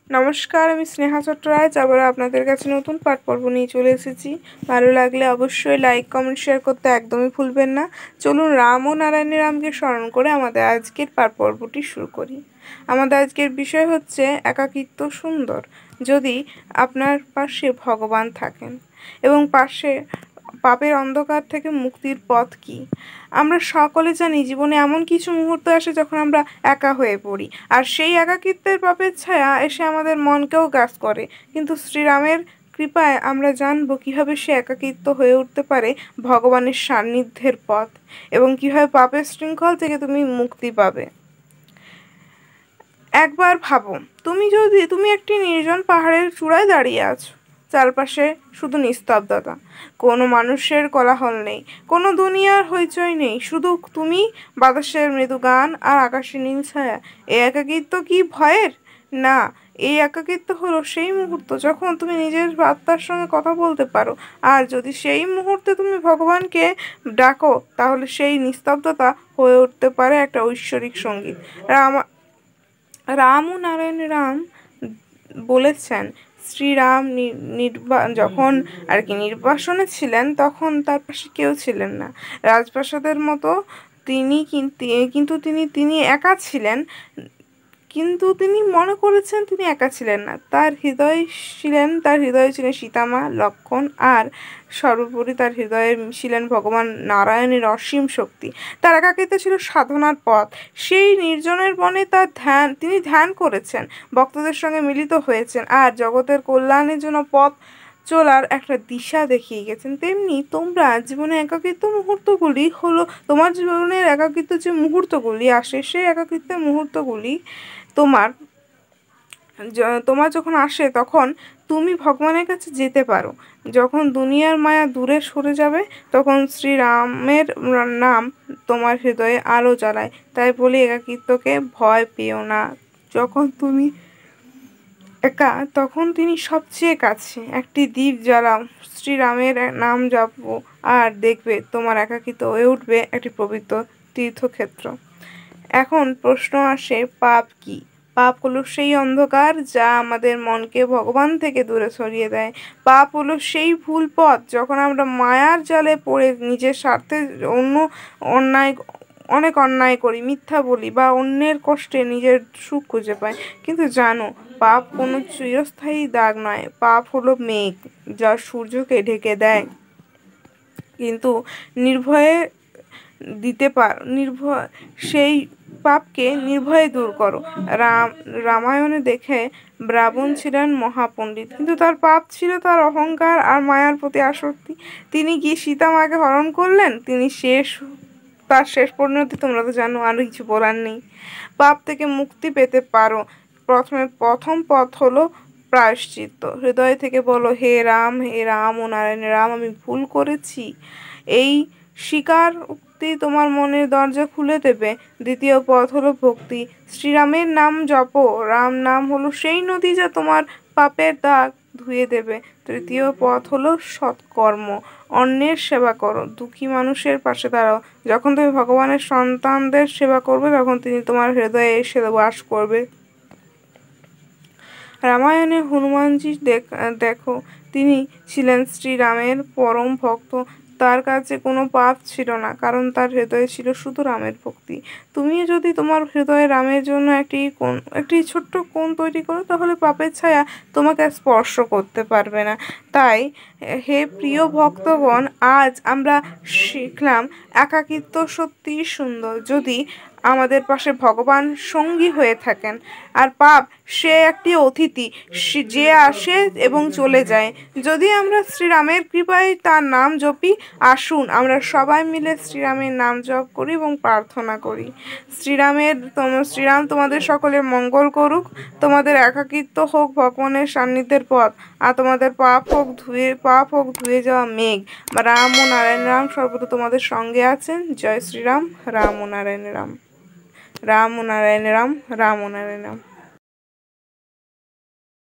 নমস্কার, আমি স্নেহা চট্টরাজ আবার আপনাদের কাছে নতুন পাঠ পর্ব নিয়ে চলে এসেছি। ভালো লাগলে অবশ্যই লাইক কমেন্ট শেয়ার করতে একদমই ভুলবেন না। চলুন রাম ও নারায়ণের রামকে স্মরণ করে আমাদের আজকের পাঠ পর্বটি শুরু করি। আমাদের আজকের বিষয় হচ্ছে একাকিত্ব সুন্দর। যদি আপনার পাশে ভগবান থাকেন এবং পাশে পাপের অন্ধকার থেকে মুক্তির পথ কি? আমরা সকলে জানি জীবনে এমন কিছু মুহূর্ত আসে যখন আমরা একা হয়ে পড়ি, আর সেই একাকিত্বের পাপের ছায়া এসে আমাদের মনকেও গ্রাস করে। কিন্তু শ্রীরামের কৃপায় আমরা জানবো কিভাবে সে একাকিত্ব হয়ে উঠতে পারে ভগবানের সান্নিধ্যের পথ, এবং কিভাবে পাপের শৃঙ্খল থেকে তুমি মুক্তি পাবে। একবার ভাবো, তুমি একটি নির্জন পাহাড়ের চূড়ায় দাঁড়িয়ে আছো। চারপাশে শুধু নিস্তব্ধতা, কোনো মানুষের কোলাহল নেই, কোনো দুনিয়ার হইচই নেই, শুধু তুমি, বাতাসের মৃদু গান আর আকাশের নীল ছায়া। এই একাকিত্ব কি ভয়ের? না, এই একাকিত্ব হলো সেই মুহূর্ত যখন তুমি নিজের আত্মার সঙ্গে কথা বলতে পারো। আর যদি সেই মুহূর্তে তুমি ভগবানকে ডাকো, তাহলে সেই নিস্তব্ধতা হয়ে উঠতে পারে একটা ঐশ্বরিক সঙ্গীত। রাম ও নারায়ণ রাম বলেছেন, শ্রীরাম যখন নির্বাসনে ছিলেন তখন তার পাশে কেউ ছিলেন না। রাজপ্রাসাদের মতো কিন্তু তিনি একা ছিলেন, কিন্তু তিনি মনে করেছেন তিনি একা ছিলেন না। তার হৃদয়ে ছিলেন সীতামা, লক্ষ্মণ, আর সর্বোপরি তার হৃদয়ে ছিলেন ভগবান নারায়ণের অসীম শক্তি। তার একাকিত্ব ছিল সাধনার পথ। সেই নির্জনের বনে তিনি ধ্যান করেছেন, ভক্তদের সঙ্গে মিলিত হয়েছেন, আর জগতের কল্যাণের জন্য পথ চলার একটা দিশা দেখিয়ে গেছেন। তেমনি তোমার জীবনের একাকিত্ব যে মুহূর্তগুলি আসে, সেই একাকিত্বের মুহূর্তগুলি তোমার যখন আসে, তখন তুমি ভগবানের কাছে যেতে পারো। যখন দুনিয়ার মায়া দূরে সরে যাবে, তখন শ্রীরামের নাম তোমার হৃদয়ে আলো জ্বালায়। তাই বলি, একাকিত্বকে ভয় পেও না। যখন তুমি একা, তখন তিনি সবচেয়ে কাছে। একটি দীপ জ্বালাও, শ্রীরামের নাম জপো, আর দেখবে তোমার একাকিত্ব হয়ে উঠবে একটি পবিত্র তীর্থক্ষেত্র। এখন প্রশ্ন আসে, পাপ কি? পাপ হলো সেই অন্ধকার যা আমাদের মনকে ভগবান থেকে দূরে সরিয়ে দেয়। পাপ হলো সেই ভুল পথ যখন আমরা মায়ার জালে পড়ে নিজের স্বার্থে অনেক অন্যায় করি, মিথ্যা বলি, বা অন্যের কষ্টে নিজের সুখ খুঁজে পাই। কিন্তু জানো, পাপ কোনো চিরস্থায়ী দাগ নয়। পাপ হলো মেঘ যা সূর্যকে ঢেকে দেয়, কিন্তু সেই পাপকে নির্ভয়ে দূর করো। রামায়ণে দেখে রাবণ ছিলেন মহাপণ্ডিত, কিন্তু তার পাপ ছিল তার অহংকার আর মায়ার প্রতি আসক্তি। তিনি কি সীতা মাকে হরণ করলেন? তার শেষ পরিণতি তোমরা তো জানো, আর কিছু বলার নেই। পাপ থেকে মুক্তি পেতে পারো, প্রথম পথ হলো প্রায়শ্চিত্ত। হৃদয় থেকে বলো, হে রাম ও নারায়ণ রাম, আমি ভুল করেছি। এই স্বীকার উক্তি তোমার মনের দরজা খুলে দেবে। দ্বিতীয় পথ হলো ভক্তি। শ্রীরামের নাম জপো। রাম নাম হলো সেই নদী যা তোমার পাপের দাগ ধুয়ে দেবে। তৃতীয় পথ হলো সৎকর্ম। অন্যের সেবা করো, দুঃখী মানুষের পাশে দাঁড়াও। যখন তুমি ভগবানের সন্তানদের সেবা করবে, তখন তিনি তোমার হৃদয়ে এসে বাস করবে। রামায়ণে হনুমানজি দেখো, তিনি ছিলেন শ্রীরামের পরম ভক্ত। তার কাছে কোনো পাপ ছিল না, কারণ তার হৃদয়ে ছিল শুধু রামের ভক্তি। তুমিও যদি তোমার হৃদয়ে রামের জন্য একটি ছোট্ট কোণ তৈরি করো, তাহলে পাপের ছায়া তোমাকে স্পর্শ করতে পারবে না। তাই হে প্রিয় ভক্তগণ, আজ আমরা শিখলাম একাকিত্ব সত্যিই সুন্দর যদি আমাদের পাশে ভগবান সঙ্গী হয়ে থাকেন। আর পাপ সে একটি অতিথি, যে আসে এবং চলে যায়। যদি আমরা শ্রীরামের কৃপায় তার নাম জপি, আসুন আমরা সবাই মিলে শ্রীরামের নাম জপ করি এবং প্রার্থনা করি। শ্রীরাম তোমাদের সকলের মঙ্গল করুক। তোমাদের একাকিত্ব হোক ভগবানের সান্নিধ্যের পথ, আর তোমাদের পাপ হোক ধুয়ে যাওয়া মেঘ। রাম ও নারায়ণ রাম সর্বদা তোমাদের সঙ্গে আছেন। জয় শ্রীরাম। রাম ও নারায়ণ রাম। রাম ও নারায়ণ রাম। রাম ও নারায়ণ রাম।